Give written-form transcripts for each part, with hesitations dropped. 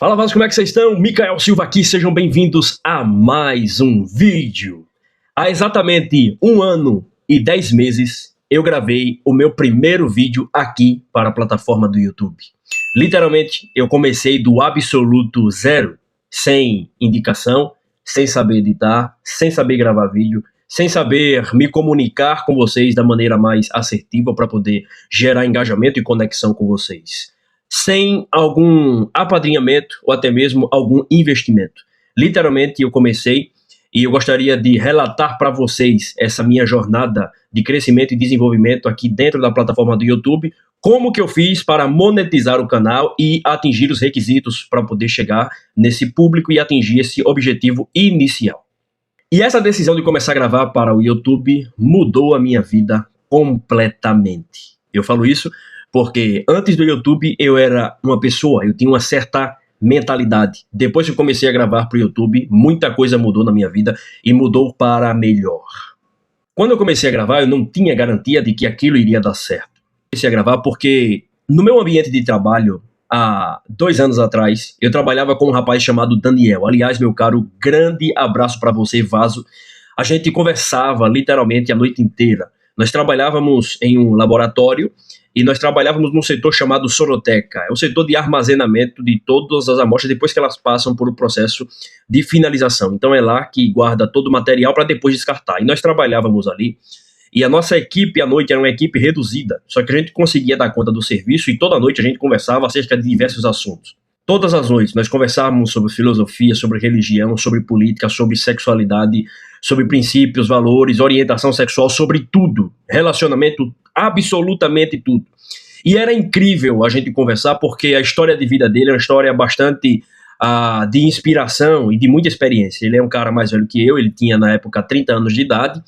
Fala, Vaz, como é que vocês estão? Micael Silva aqui, sejam bem-vindos a mais um vídeo. Há exatamente 1 ano e 10 meses eu gravei o meu primeiro vídeo aqui para a plataforma do YouTube. Literalmente, eu comecei do absoluto zero, sem indicação, sem saber editar, sem saber gravar vídeo, sem saber me comunicar com vocês da maneira mais assertiva para poder gerar engajamento e conexão com vocês, sem algum apadrinhamento ou até mesmo algum investimento. Literalmente eu comecei e eu gostaria de relatar para vocês essa minha jornada de crescimento e desenvolvimento aqui dentro da plataforma do YouTube, como que eu fiz para monetizar o canal e atingir os requisitos para poder chegar nesse público e atingir esse objetivo inicial. E essa decisão de começar a gravar para o YouTube mudou a minha vida completamente. Eu falo isso porque antes do YouTube eu era uma pessoa, eu tinha uma certa mentalidade. Depois que eu comecei a gravar para o YouTube, muita coisa mudou na minha vida e mudou para melhor. Quando eu comecei a gravar, eu não tinha garantia de que aquilo iria dar certo. Eu comecei a gravar porque no meu ambiente de trabalho, há 2 anos atrás, eu trabalhava com um rapaz chamado Daniel. Aliás, meu caro, grande abraço para você, Vaso. A gente conversava literalmente a noite inteira. Nós trabalhávamos em um laboratório e nós trabalhávamos num setor chamado Soroteca. É o setor de armazenamento de todas as amostras depois que elas passam por um processo de finalização. Então é lá que guarda todo o material para depois descartar. E nós trabalhávamos ali e a nossa equipe à noite era uma equipe reduzida, só que a gente conseguia dar conta do serviço e toda noite a gente conversava acerca de diversos assuntos. Todas as noites nós conversávamos sobre filosofia, sobre religião, sobre política, sobre sexualidade, sobre princípios, valores, orientação sexual, sobre tudo, relacionamento, absolutamente tudo. E era incrível a gente conversar porque a história de vida dele é uma história bastante de inspiração e de muita experiência. Ele é um cara mais velho que eu, ele tinha na época 30 anos de idade,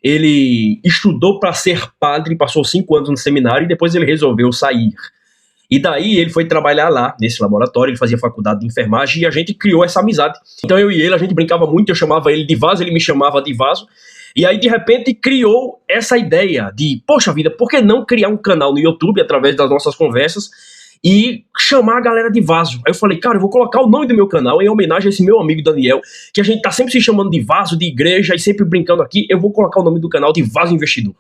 ele estudou para ser padre, passou 5 anos no seminário e depois ele resolveu sair. E daí ele foi trabalhar lá, nesse laboratório, ele fazia faculdade de enfermagem e a gente criou essa amizade. Então eu e ele, a gente brincava muito, eu chamava ele de Vaso, ele me chamava de Vaso. E aí de repente criou essa ideia de, poxa vida, por que não criar um canal no YouTube através das nossas conversas e chamar a galera de Vaso? Aí eu falei, cara, eu vou colocar o nome do meu canal em homenagem a esse meu amigo Daniel, que a gente tá sempre se chamando de Vaso, de igreja e sempre brincando aqui, eu vou colocar o nome do canal de Vaso Investidor.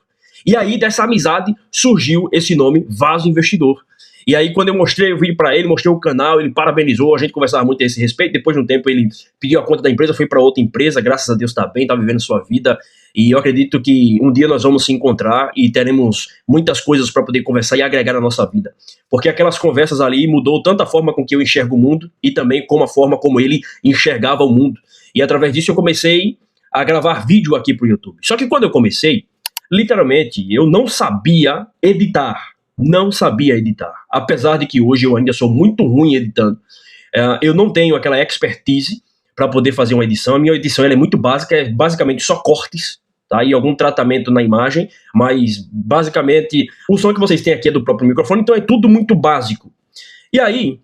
E aí dessa amizade surgiu esse nome, Vaso Investidor. E aí quando eu mostrei o vídeo pra ele, mostrei o canal, ele parabenizou, a gente conversava muito a esse respeito. Depois de um tempo ele pediu a conta da empresa, foi pra outra empresa, graças a Deus tá bem, tá vivendo sua vida. E eu acredito que um dia nós vamos se encontrar e teremos muitas coisas para poder conversar e agregar na nossa vida. Porque aquelas conversas ali mudou tanto a forma com que eu enxergo o mundo e também como a forma como ele enxergava o mundo. E através disso eu comecei a gravar vídeo aqui pro YouTube. Só que quando eu comecei, literalmente, eu não sabia editar. Não sabia editar. Apesar de que hoje eu ainda sou muito ruim editando. Eu não tenho aquela expertise para poder fazer uma edição. A minha edição ela é muito básica, é basicamente só cortes, tá? E algum tratamento na imagem, mas basicamente o som que vocês têm aqui é do próprio microfone, então é tudo muito básico. E aí,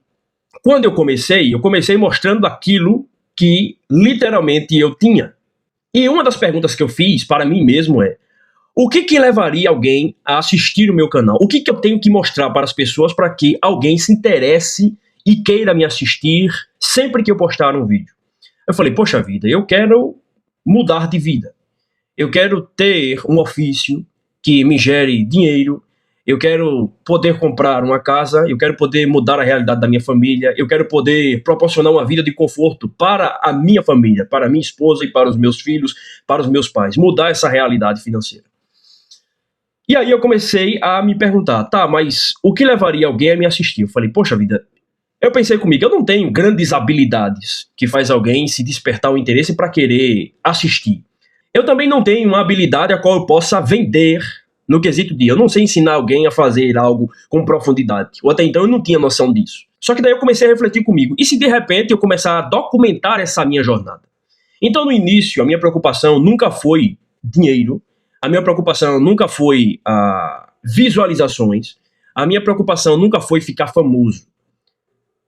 quando eu comecei mostrando aquilo que literalmente eu tinha. E uma das perguntas que eu fiz para mim mesmo é: o que levaria alguém a assistir o meu canal? O que eu tenho que mostrar para as pessoas para que alguém se interesse e queira me assistir sempre que eu postar um vídeo? Eu falei, poxa vida, eu quero mudar de vida. Eu quero ter um ofício que me gere dinheiro. Eu quero poder comprar uma casa. Eu quero poder mudar a realidade da minha família. Eu quero poder proporcionar uma vida de conforto para a minha família, para a minha esposa e para os meus filhos, para os meus pais. Mudar essa realidade financeira. E aí eu comecei a me perguntar, tá, mas o que levaria alguém a me assistir? Eu falei, poxa vida, eu pensei comigo, eu não tenho grandes habilidades que faz alguém se despertar o interesse para querer assistir. Eu também não tenho uma habilidade a qual eu possa vender no quesito de eu não sei ensinar alguém a fazer algo com profundidade. Ou até então eu não tinha noção disso. Só que daí eu comecei a refletir comigo, e se de repente eu começar a documentar essa minha jornada? Então no início a minha preocupação nunca foi dinheiro. A minha preocupação nunca foi visualizações. A minha preocupação nunca foi ficar famoso.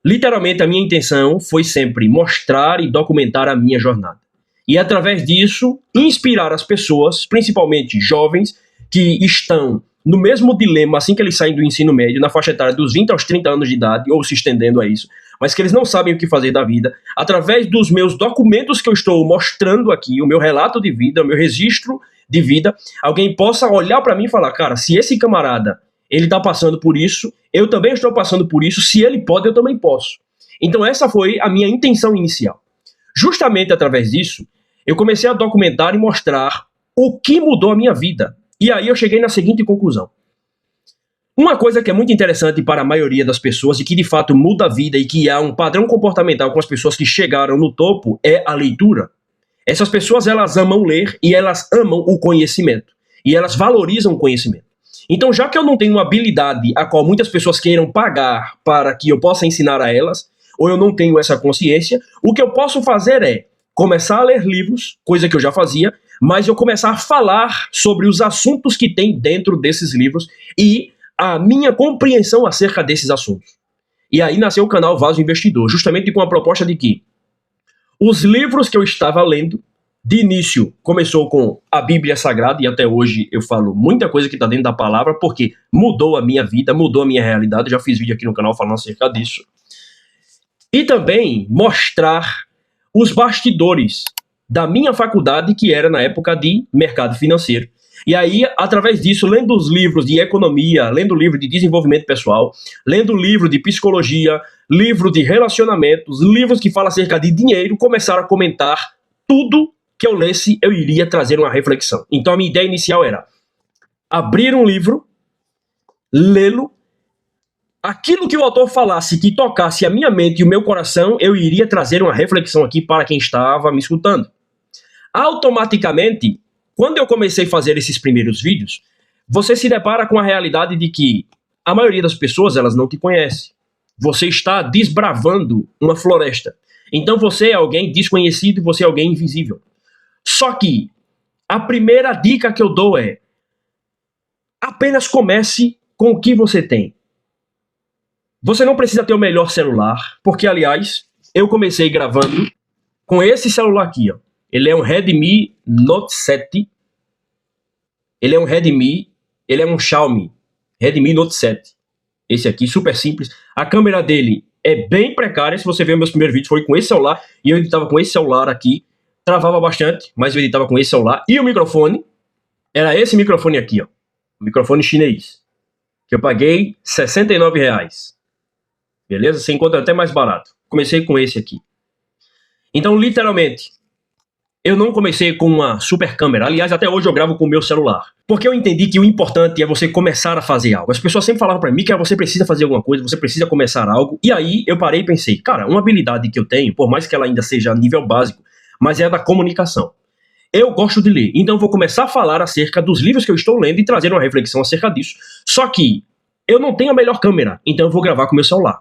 Literalmente, a minha intenção foi sempre mostrar e documentar a minha jornada. E, através disso, inspirar as pessoas, principalmente jovens, que estão no mesmo dilema assim que eles saem do ensino médio, na faixa etária dos 20 aos 30 anos de idade, ou se estendendo a isso, mas que eles não sabem o que fazer da vida, através dos meus documentos que eu estou mostrando aqui, o meu relato de vida, o meu registro de vida, alguém possa olhar para mim e falar, cara, se esse camarada, ele está passando por isso, eu também estou passando por isso, se ele pode, eu também posso. Então essa foi a minha intenção inicial. Justamente através disso, eu comecei a documentar e mostrar o que mudou a minha vida. E aí eu cheguei na seguinte conclusão. Uma coisa que é muito interessante para a maioria das pessoas e que de fato muda a vida e que há um padrão comportamental com as pessoas que chegaram no topo é a leitura. Essas pessoas, elas amam ler e elas amam o conhecimento. E elas valorizam o conhecimento. Então, já que eu não tenho uma habilidade a qual muitas pessoas queiram pagar para que eu possa ensinar a elas, ou eu não tenho essa consciência, o que eu posso fazer é começar a ler livros, coisa que eu já fazia, mas eu começar a falar sobre os assuntos que tem dentro desses livros e a minha compreensão acerca desses assuntos. E aí nasceu o canal Vaso Investidor, justamente com a proposta de que os livros que eu estava lendo, de início, começou com a Bíblia Sagrada, e até hoje eu falo muita coisa que está dentro da palavra, porque mudou a minha vida, mudou a minha realidade, eu já fiz vídeo aqui no canal falando acerca disso. E também mostrar os bastidores da minha faculdade, que era na época de mercado financeiro. E aí, através disso, lendo os livros de economia, lendo livro de desenvolvimento pessoal, lendo livro de psicologia, livro de relacionamentos, livros que falam acerca de dinheiro, começaram a comentar tudo que eu lesse, eu iria trazer uma reflexão. Então a minha ideia inicial era abrir um livro, lê-lo, aquilo que o autor falasse que tocasse a minha mente e o meu coração, eu iria trazer uma reflexão aqui para quem estava me escutando. Automaticamente, quando eu comecei a fazer esses primeiros vídeos, você se depara com a realidade de que a maioria das pessoas, elas não te conhecem. Você está desbravando uma floresta. Então você é alguém desconhecido e você é alguém invisível. Só que a primeira dica que eu dou é apenas comece com o que você tem. Você não precisa ter o melhor celular, porque, aliás, eu comecei gravando com esse celular aqui, ó. Ele é um Redmi Note 7. Ele é um Xiaomi Redmi Note 7. Esse aqui, super simples. A câmera dele é bem precária. Se você ver meus primeiros vídeos, foi com esse celular. E eu editava com esse celular aqui. Travava bastante, mas eu editava com esse celular. E o microfone era esse microfone aqui, ó. O microfone chinês. Que eu paguei R$69. Beleza? Você encontra até mais barato. Comecei com esse aqui. Então, literalmente, eu não comecei com uma super câmera. Aliás, até hoje eu gravo com o meu celular. Porque eu entendi que o importante é você começar a fazer algo. As pessoas sempre falavam pra mim que você precisa fazer alguma coisa, você precisa começar algo. E aí eu parei e pensei, cara, uma habilidade que eu tenho, por mais que ela ainda seja a nível básico, mas é a da comunicação. Eu gosto de ler, então eu vou começar a falar acerca dos livros que eu estou lendo e trazer uma reflexão acerca disso. Só que eu não tenho a melhor câmera, então eu vou gravar com o meu celular.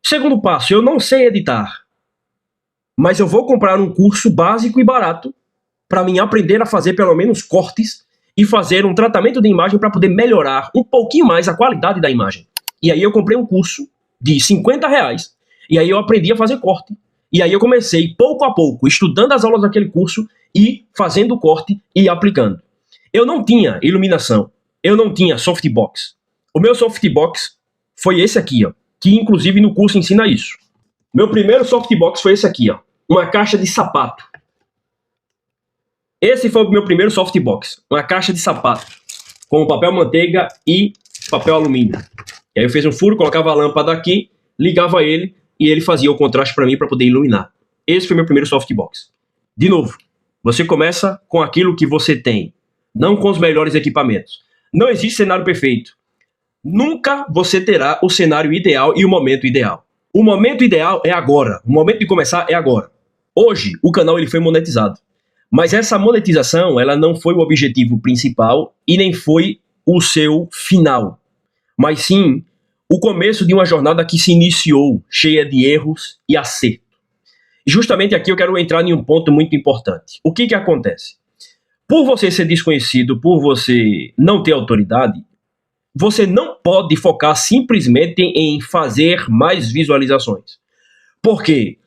Segundo passo, eu não sei editar, mas eu vou comprar um curso básico e barato para mim aprender a fazer pelo menos cortes e fazer um tratamento de imagem para poder melhorar um pouquinho mais a qualidade da imagem. E aí eu comprei um curso de R$50, e aí eu aprendi a fazer corte. E aí eu comecei, pouco a pouco, estudando as aulas daquele curso e fazendo o corte e aplicando. Eu não tinha iluminação, eu não tinha softbox. O meu softbox foi esse aqui, ó, que inclusive no curso ensina isso. Meu primeiro softbox foi esse aqui, ó, uma caixa de sapato. Esse foi o meu primeiro softbox, uma caixa de sapato, com papel manteiga e papel alumínio. E aí eu fiz um furo, colocava a lâmpada aqui, ligava ele, e ele fazia o contraste para mim para poder iluminar. Esse foi meu primeiro softbox. De novo, você começa com aquilo que você tem, não com os melhores equipamentos. Não existe cenário perfeito. Nunca você terá o cenário ideal e o momento ideal. O momento ideal é agora. O momento de começar é agora. Hoje, o canal ele foi monetizado. Mas essa monetização ela não foi o objetivo principal e nem foi o seu final. Mas sim o começo de uma jornada que se iniciou, cheia de erros e acertos. E justamente aqui eu quero entrar em um ponto muito importante. O que acontece? Por você ser desconhecido, por você não ter autoridade, você não pode focar simplesmente em fazer mais visualizações. Por quê?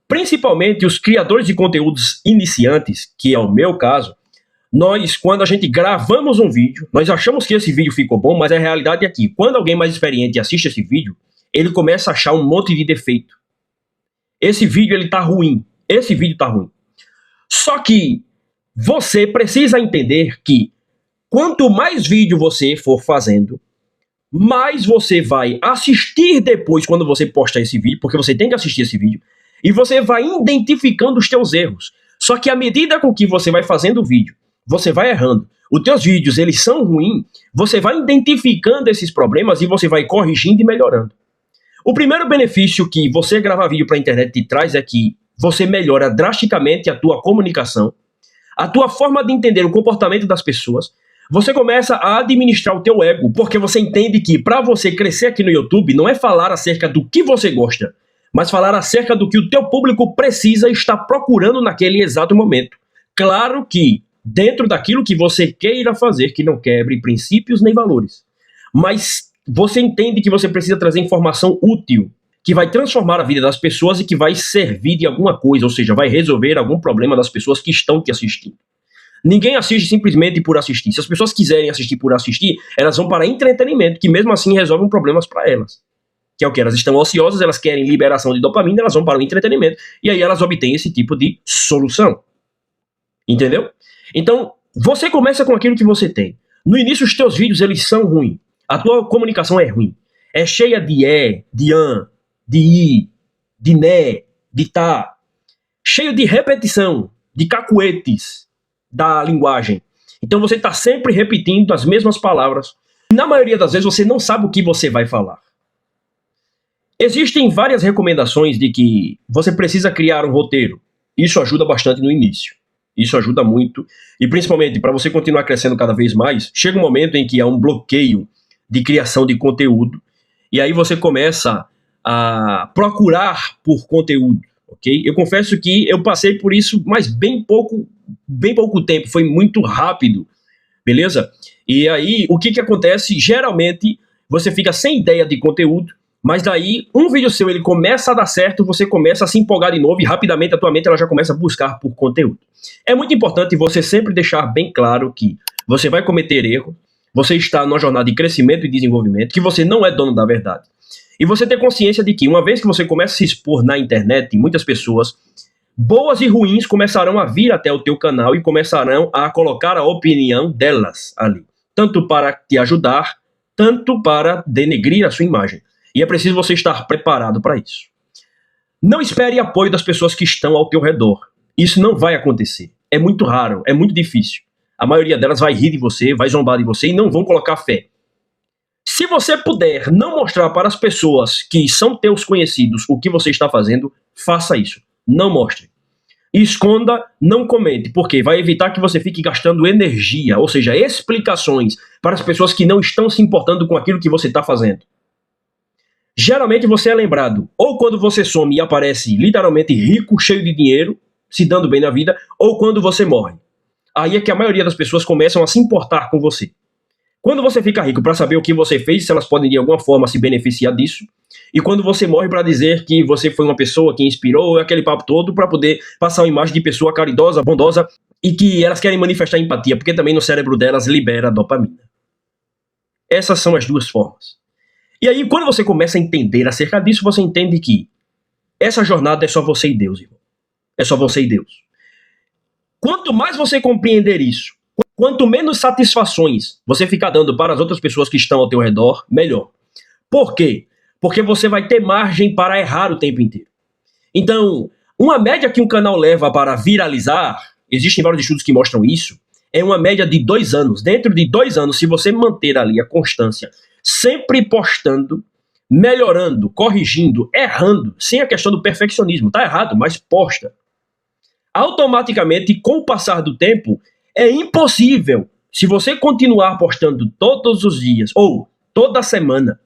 Principalmente os criadores de conteúdos iniciantes, que é o meu caso, nós, quando a gente gravamos um vídeo, nós achamos que esse vídeo ficou bom, mas a realidade é que, quando alguém mais experiente assiste esse vídeo, ele começa a achar um monte de defeito. Esse vídeo ele tá ruim. Esse vídeo tá ruim. Só que você precisa entender que quanto mais vídeo você for fazendo, mais você vai assistir depois quando você postar esse vídeo, porque você tem que assistir esse vídeo, e você vai identificando os teus erros. Só que à medida com que você vai fazendo o vídeo, você vai errando. Os teus vídeos, eles são ruins, você vai identificando esses problemas e você vai corrigindo e melhorando. O primeiro benefício que você gravar vídeo para a internet te traz é que você melhora drasticamente a tua comunicação, a tua forma de entender o comportamento das pessoas. Você começa a administrar o teu ego, porque você entende que para você crescer aqui no YouTube não é falar acerca do que você gosta, mas falar acerca do que o teu público precisa e está procurando naquele exato momento. Claro que dentro daquilo que você queira fazer, que não quebre princípios nem valores. Mas você entende que você precisa trazer informação útil, que vai transformar a vida das pessoas e que vai servir de alguma coisa, ou seja, vai resolver algum problema das pessoas que estão te assistindo. Ninguém assiste simplesmente por assistir. Se as pessoas quiserem assistir por assistir, elas vão para entretenimento, que mesmo assim resolvem problemas para elas. Que é o que? Elas estão ociosas, elas querem liberação de dopamina, elas vão para o entretenimento, e aí elas obtêm esse tipo de solução. Entendeu? Então, você começa com aquilo que você tem. No início, os teus vídeos, eles são ruins. A tua comunicação é ruim. É cheia de de de i, de né, de tá. Cheio de repetição, de cacuetes da linguagem. Então você está sempre repetindo as mesmas palavras. Na maioria das vezes você não sabe o que você vai falar. Existem várias recomendações de que você precisa criar um roteiro. Isso ajuda bastante no início. Isso ajuda muito. E principalmente para você continuar crescendo cada vez mais, chega um momento em que há um bloqueio de criação de conteúdo. E aí você começa a procurar por conteúdo. Okay? Eu confesso que eu passei por isso, mas bem pouco tempo. Foi muito rápido. Beleza? E aí, o que acontece? Geralmente, você fica sem ideia de conteúdo. Mas daí, um vídeo seu, ele começa a dar certo, você começa a se empolgar de novo e rapidamente a tua mente ela já começa a buscar por conteúdo. É muito importante você sempre deixar bem claro que você vai cometer erro, você está numa jornada de crescimento e desenvolvimento, que você não é dono da verdade. E você ter consciência de que uma vez que você começa a se expor na internet, muitas pessoas, boas e ruins, começarão a vir até o teu canal e começarão a colocar a opinião delas ali. Tanto para te ajudar, tanto para denegrir a sua imagem. E é preciso você estar preparado para isso. Não espere apoio das pessoas que estão ao teu redor. Isso não vai acontecer. É muito raro, é muito difícil. A maioria delas vai rir de você, vai zombar de você e não vão colocar fé. Se você puder não mostrar para as pessoas que são teus conhecidos o que você está fazendo, faça isso. Não mostre. Esconda, não comente, porque vai evitar que você fique gastando energia, ou seja, explicações para as pessoas que não estão se importando com aquilo que você está fazendo. Geralmente você é lembrado ou quando você some e aparece literalmente rico, cheio de dinheiro, se dando bem na vida, ou quando você morre. Aí é que a maioria das pessoas começam a se importar com você. Quando você fica rico para saber o que você fez, se elas podem de alguma forma se beneficiar disso, e quando você morre para dizer que você foi uma pessoa que inspirou aquele papo todo para poder passar uma imagem de pessoa caridosa, bondosa, e que elas querem manifestar empatia, porque também no cérebro delas libera dopamina. Essas são as duas formas. E aí, quando você começa a entender acerca disso, você entende que essa jornada é só você e Deus, irmão. É só você e Deus. Quanto mais você compreender isso, quanto menos satisfações você ficar dando para as outras pessoas que estão ao teu redor, melhor. Por quê? Porque você vai ter margem para errar o tempo inteiro. Então, uma média que um canal leva para viralizar, existem vários estudos que mostram isso, é uma média de 2 anos. Dentro de 2 anos, se você manter ali a constância, sempre postando, melhorando, corrigindo, errando, sem a questão do perfeccionismo, tá errado, mas posta. Automaticamente, com o passar do tempo, é impossível, se você continuar postando todos os dias, ou toda semana,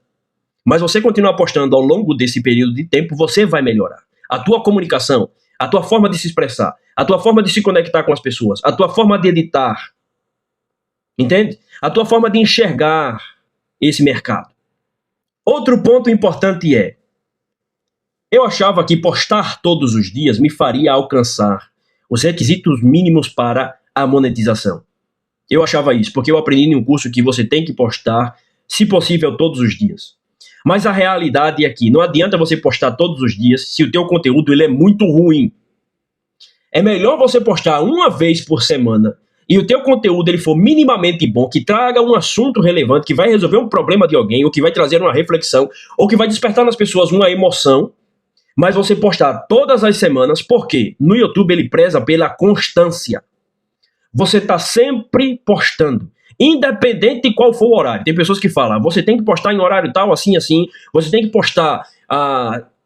mas você continuar postando ao longo desse período de tempo, você vai melhorar. A tua comunicação, a tua forma de se expressar, a tua forma de se conectar com as pessoas, a tua forma de editar, entende? A tua forma de enxergar esse mercado. Outro ponto importante é, eu achava que postar todos os dias me faria alcançar os requisitos mínimos para a monetização. Eu achava isso, porque eu aprendi em um curso que você tem que postar, se possível, todos os dias. Mas a realidade é que não adianta você postar todos os dias se o teu conteúdo ele é muito ruim. É melhor você postar uma vez por semana e o teu conteúdo ele for minimamente bom, que traga um assunto relevante, que vai resolver um problema de alguém, ou que vai trazer uma reflexão, ou que vai despertar nas pessoas uma emoção, mas você postar todas as semanas, porque no YouTube ele preza pela constância. Você está sempre postando, independente de qual for o horário. Tem pessoas que falam, você tem que postar em horário tal, assim, assim, você tem que postar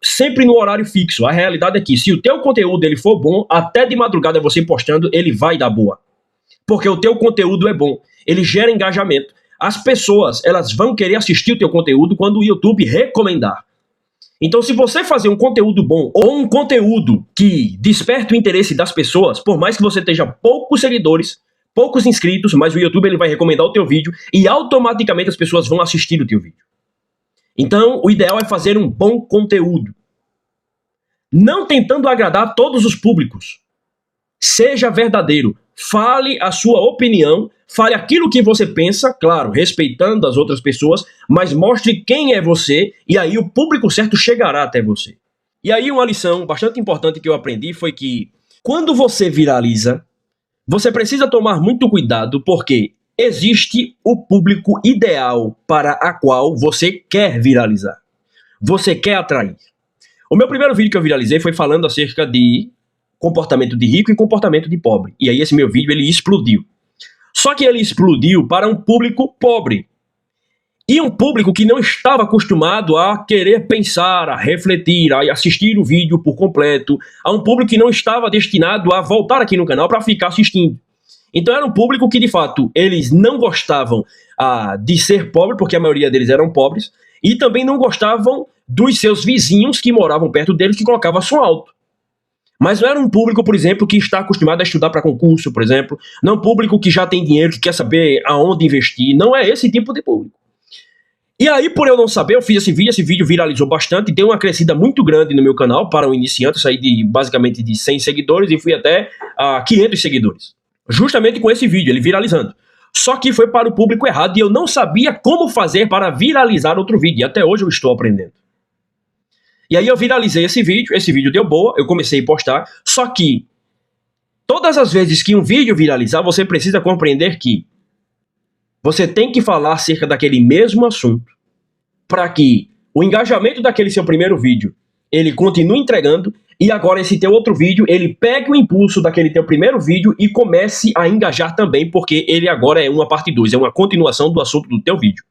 sempre no horário fixo. A realidade é que se o teu conteúdo ele for bom, até de madrugada você postando, ele vai dar boa. Porque o teu conteúdo é bom, ele gera engajamento. As pessoas, elas vão querer assistir o teu conteúdo quando o YouTube recomendar. Então, se você fazer um conteúdo bom ou um conteúdo que desperte o interesse das pessoas, por mais que você tenha poucos seguidores, poucos inscritos, mas o YouTube ele vai recomendar o teu vídeo e automaticamente as pessoas vão assistir o teu vídeo. Então, o ideal é fazer um bom conteúdo. Não tentando agradar todos os públicos. Seja verdadeiro. Fale a sua opinião, fale aquilo que você pensa, claro, respeitando as outras pessoas, mas mostre quem é você e aí o público certo chegará até você. E aí uma lição bastante importante que eu aprendi foi que quando você viraliza, você precisa tomar muito cuidado porque existe o público ideal para a qual você quer viralizar. Você quer atrair. O meu primeiro vídeo que eu viralizei foi falando acerca de comportamento de rico e comportamento de pobre. E aí esse meu vídeo ele explodiu. Só que ele explodiu para um público pobre. E um público que não estava acostumado a querer pensar, a refletir, a assistir o vídeo por completo. A um público que não estava destinado a voltar aqui no canal para ficar assistindo. Então era um público que, de fato, eles não gostavam de ser pobre, porque a maioria deles eram pobres, e também não gostavam dos seus vizinhos que moravam perto deles, que colocavam som alto. Mas não era um público, por exemplo, que está acostumado a estudar para concurso, por exemplo. Não é um público que já tem dinheiro, que quer saber aonde investir. Não é esse tipo de público. E aí, por eu não saber, eu fiz esse vídeo viralizou bastante, deu uma crescida muito grande no meu canal para um iniciante. Eu saí basicamente de 100 seguidores e fui até 500 seguidores. Justamente com esse vídeo, ele viralizando. Só que foi para o público errado e eu não sabia como fazer para viralizar outro vídeo. E até hoje eu estou aprendendo. E aí eu viralizei esse vídeo deu boa, eu comecei a postar, só que todas as vezes que um vídeo viralizar, você precisa compreender que você tem que falar acerca daquele mesmo assunto para que o engajamento daquele seu primeiro vídeo, ele continue entregando e agora esse teu outro vídeo, ele pegue o impulso daquele teu primeiro vídeo e comece a engajar também, porque ele agora é uma parte 2, é uma continuação do assunto do teu vídeo.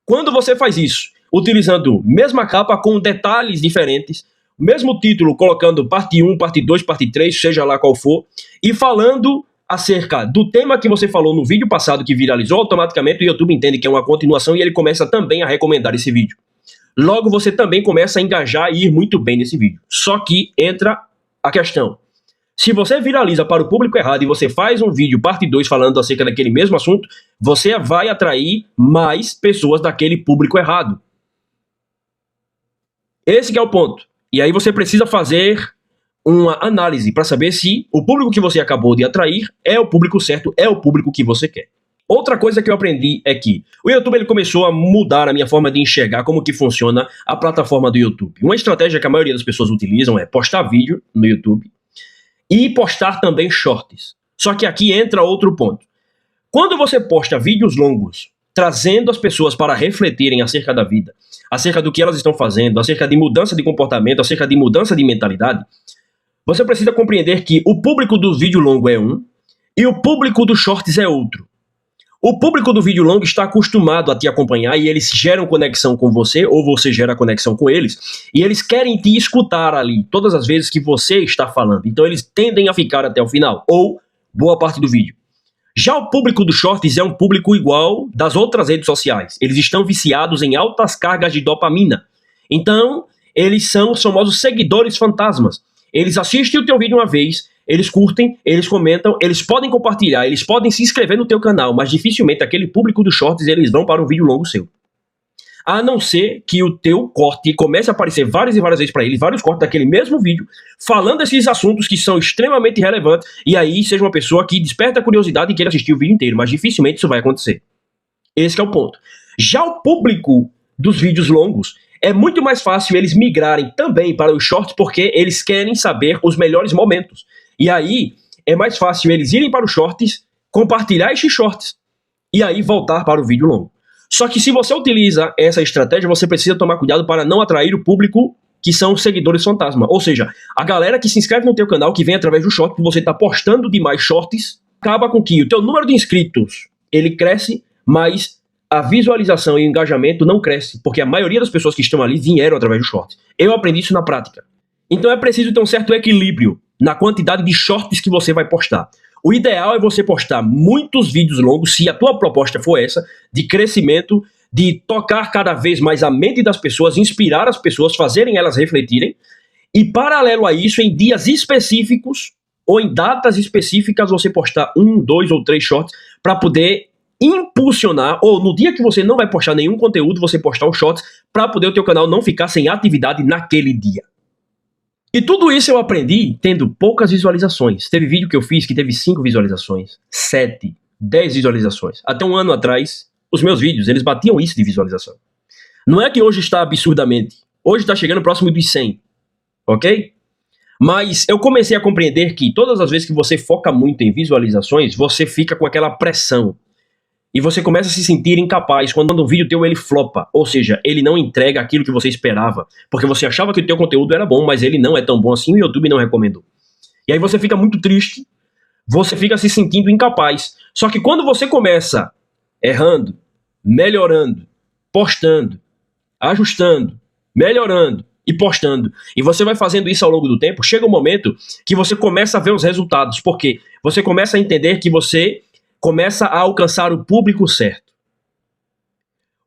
Quando você faz isso, utilizando mesma capa com detalhes diferentes, mesmo título colocando parte 1, parte 2, parte 3, seja lá qual for, e falando acerca do tema que você falou no vídeo passado que viralizou, automaticamente o YouTube entende que é uma continuação e ele começa também a recomendar esse vídeo. Logo você também começa a engajar e ir muito bem nesse vídeo. Só que entra a questão. Se você viraliza para o público errado e você faz um vídeo parte 2 falando acerca daquele mesmo assunto, você vai atrair mais pessoas daquele público errado. Esse que é o ponto. E aí você precisa fazer uma análise para saber se o público que você acabou de atrair é o público certo, é o público que você quer. Outra coisa que eu aprendi é que o YouTube ele começou a mudar a minha forma de enxergar como que funciona a plataforma do YouTube. Uma estratégia que a maioria das pessoas utilizam é postar vídeo no YouTube e postar também shorts. Só que aqui entra outro ponto. Quando você posta vídeos longos, trazendo as pessoas para refletirem acerca da vida, acerca do que elas estão fazendo, acerca de mudança de comportamento, acerca de mudança de mentalidade, você precisa compreender que o público do vídeo longo é um e o público dos shorts é outro. O público do vídeo longo está acostumado a te acompanhar e eles geram conexão com você ou você gera conexão com eles e eles querem te escutar ali todas as vezes que você está falando. Então eles tendem a ficar até o final ou boa parte do vídeo. Já o público dos shorts é um público igual das outras redes sociais. Eles estão viciados em altas cargas de dopamina. Então eles são os famosos seguidores fantasmas. Eles assistem o teu vídeo uma vez, eles curtem, eles comentam, eles podem compartilhar, eles podem se inscrever no teu canal, mas dificilmente aquele público dos shorts eles vão para um vídeo longo seu. A não ser que o teu corte comece a aparecer várias e várias vezes para eles, vários cortes daquele mesmo vídeo, falando esses assuntos que são extremamente relevantes, e aí seja uma pessoa que desperta a curiosidade e queira assistir o vídeo inteiro, mas dificilmente isso vai acontecer. Esse que é o ponto. Já o público dos vídeos longos. É muito mais fácil eles migrarem também para os shorts porque eles querem saber os melhores momentos. E aí é mais fácil eles irem para os shorts, compartilhar esses shorts e aí voltar para o vídeo longo. Só que se você utiliza essa estratégia, você precisa tomar cuidado para não atrair o público que são os seguidores fantasma. Ou seja, a galera que se inscreve no teu canal, que vem através do short, que você está postando demais shorts, acaba com que o teu número de inscritos, ele cresce, mas a visualização e o engajamento não cresce, porque a maioria das pessoas que estão ali vieram através do short. Eu aprendi isso na prática. Então é preciso ter um certo equilíbrio na quantidade de shorts que você vai postar. O ideal é você postar muitos vídeos longos, se a tua proposta for essa, de crescimento, de tocar cada vez mais a mente das pessoas, inspirar as pessoas, fazerem elas refletirem, e paralelo a isso, em dias específicos, ou em datas específicas, você postar 1, 2 ou 3 shorts, para poder impulsionar, ou no dia que você não vai postar nenhum conteúdo, você postar os shorts, para poder o teu canal não ficar sem atividade naquele dia. E tudo isso eu aprendi tendo poucas visualizações. Teve vídeo que eu fiz que teve 5 visualizações, 7, 10 visualizações. Até um ano atrás, os meus vídeos, eles batiam isso de visualização. Não é que hoje está absurdamente. Hoje está chegando próximo dos 100, ok? Mas eu comecei a compreender que todas as vezes que você foca muito em visualizações, você fica com aquela pressão. E você começa a se sentir incapaz quando um vídeo teu ele flopa, ou seja, ele não entrega aquilo que você esperava, porque você achava que o teu conteúdo era bom, mas ele não é tão bom assim e o YouTube não recomendou. E aí você fica muito triste, você fica se sentindo incapaz. Só que quando você começa errando, melhorando, postando, ajustando, melhorando e postando, e você vai fazendo isso ao longo do tempo, chega um momento que você começa a ver os resultados, porque você começa a entender que você começa a alcançar o público certo.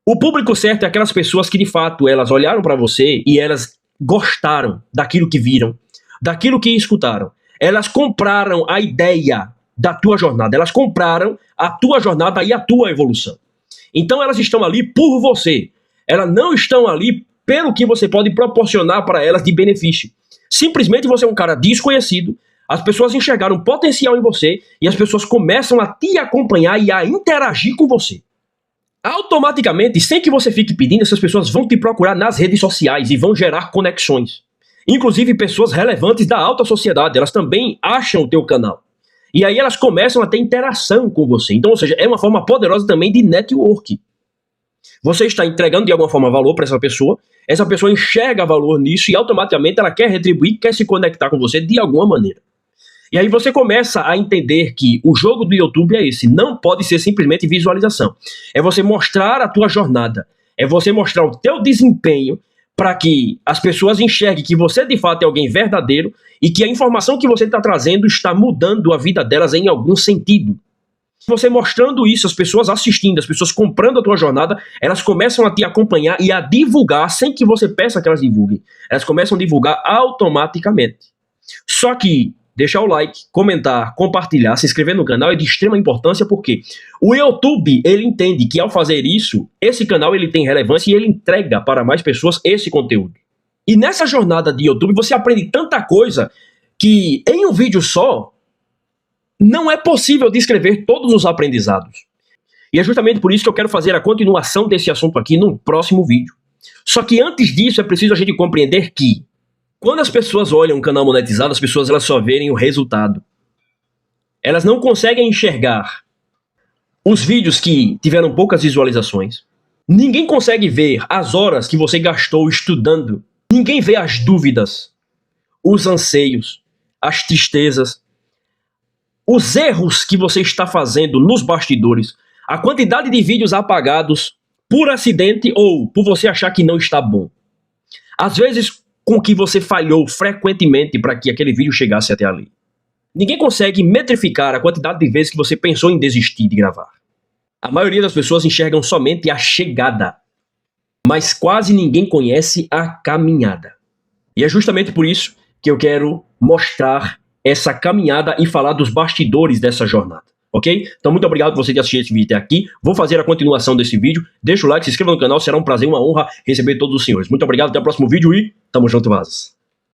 O público certo é aquelas pessoas que de fato elas olharam para você e elas gostaram daquilo que viram, daquilo que escutaram. Elas compraram a ideia da tua jornada, elas compraram a tua jornada e a tua evolução. Então elas estão ali por você. Elas não estão ali pelo que você pode proporcionar para elas de benefício. Simplesmente você é um cara desconhecido, as pessoas enxergaram potencial em você e as pessoas começam a te acompanhar e a interagir com você. Automaticamente, sem que você fique pedindo, essas pessoas vão te procurar nas redes sociais e vão gerar conexões. Inclusive pessoas relevantes da alta sociedade, elas também acham o teu canal. E aí elas começam a ter interação com você. Então, ou seja, é uma forma poderosa também de network. Você está entregando de alguma forma valor para essa pessoa enxerga valor nisso e automaticamente ela quer retribuir, quer se conectar com você de alguma maneira. E aí você começa a entender que o jogo do YouTube é esse, não pode ser simplesmente visualização. É você mostrar a tua jornada, é você mostrar o teu desempenho para que as pessoas enxerguem que você de fato é alguém verdadeiro e que a informação que você está trazendo está mudando a vida delas em algum sentido. Você mostrando isso, as pessoas assistindo, as pessoas comprando a tua jornada, elas começam a te acompanhar e a divulgar sem que você peça que elas divulguem. Elas começam a divulgar automaticamente. Só que deixar o like, comentar, compartilhar, se inscrever no canal é de extrema importância porque o YouTube, ele entende que ao fazer isso, esse canal ele tem relevância e ele entrega para mais pessoas esse conteúdo. E nessa jornada de YouTube você aprende tanta coisa que em um vídeo só não é possível descrever todos os aprendizados. E é justamente por isso que eu quero fazer a continuação desse assunto aqui no próximo vídeo. Só que antes disso é preciso a gente compreender que quando as pessoas olham um canal monetizado, as pessoas elas só verem o resultado. Elas não conseguem enxergar os vídeos que tiveram poucas visualizações. Ninguém consegue ver as horas que você gastou estudando. Ninguém vê as dúvidas, os anseios, as tristezas, os erros que você está fazendo nos bastidores, a quantidade de vídeos apagados por acidente ou por você achar que não está bom. Às vezes, com que você falhou frequentemente para que aquele vídeo chegasse até ali. Ninguém consegue metrificar a quantidade de vezes que você pensou em desistir de gravar. A maioria das pessoas enxergam somente a chegada, mas quase ninguém conhece a caminhada. E é justamente por isso que eu quero mostrar essa caminhada e falar dos bastidores dessa jornada, ok? Então muito obrigado por você ter assistido esse vídeo até aqui. Vou fazer a continuação desse vídeo. Deixa o like, se inscreva no canal, será um prazer e uma honra receber todos os senhores. Muito obrigado, até o próximo vídeo e tamo junto, vazos.